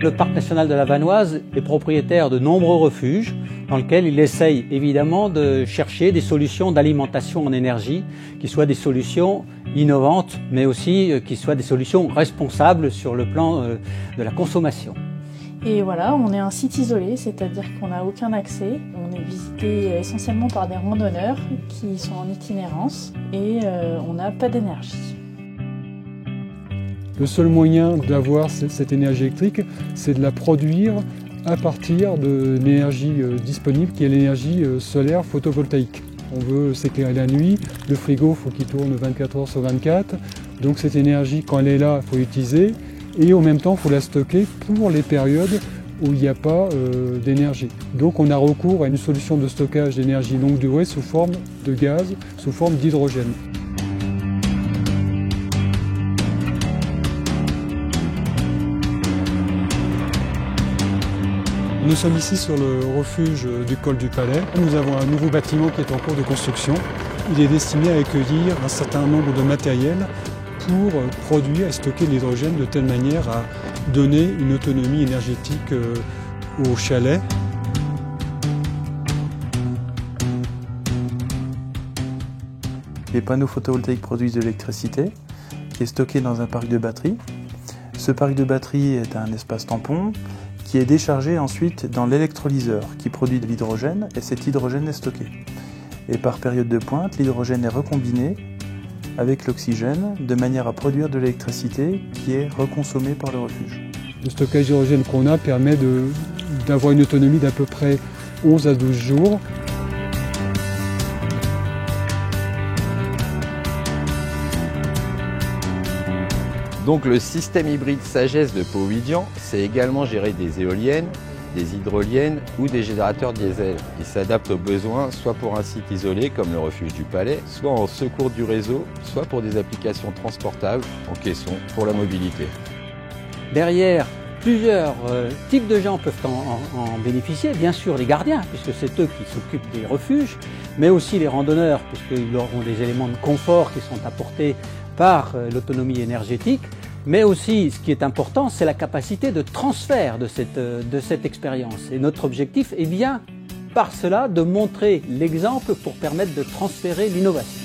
Le parc national de la Vanoise est propriétaire de nombreux refuges dans lesquels il essaye évidemment de chercher des solutions d'alimentation en énergie qui soient des solutions innovantes mais aussi qui soient des solutions responsables sur le plan de la consommation. Et voilà, on est un site isolé, c'est-à-dire qu'on n'a aucun accès. On est visité essentiellement par des randonneurs qui sont en itinérance et on n'a pas d'énergie. Le seul moyen d'avoir cette énergie électrique, c'est de la produire à partir de l'énergie disponible, qui est l'énergie solaire photovoltaïque. On veut s'éclairer la nuit, le frigo, il faut qu'il tourne 24 heures sur 24. Donc cette énergie, quand elle est là, il faut l'utiliser. Et en même temps, il faut la stocker pour les périodes où il n'y a pas d'énergie. Donc on a recours à une solution de stockage d'énergie longue durée sous forme de gaz, sous forme d'hydrogène. Nous sommes ici sur le refuge du col du Palais. Nous avons un nouveau bâtiment qui est en cours de construction. Il est destiné à accueillir un certain nombre de matériel pour produire et stocker l'hydrogène de telle manière à donner une autonomie énergétique au chalet. Les panneaux photovoltaïques produisent de l'électricité qui est stockée dans un parc de batteries. Ce parc de batteries est un espace tampon qui est déchargé ensuite dans l'électrolyseur qui produit de l'hydrogène et cet hydrogène est stocké. Et par période de pointe, l'hydrogène est recombiné avec l'oxygène de manière à produire de l'électricité qui est reconsommée par le refuge. Le stockage d'hydrogène qu'on a permet d'avoir une autonomie d'à peu près 11 à 12 jours. Donc le système hybride Sagesse de Pau-Vidian, c'est également gérer des éoliennes, des hydroliennes ou des générateurs diesel. Il s'adapte aux besoins soit pour un site isolé comme le refuge du Palais, soit en secours du réseau, soit pour des applications transportables en caisson pour la mobilité. Derrière, plusieurs types de gens peuvent en bénéficier. Bien sûr les gardiens, puisque c'est eux qui s'occupent des refuges, mais aussi les randonneurs, puisqu'ils auront des éléments de confort qui sont apportés par l'autonomie énergétique, mais aussi, ce qui est important, c'est la capacité de transfert de cette expérience. Et notre objectif est bien, par cela, de montrer l'exemple pour permettre de transférer l'innovation.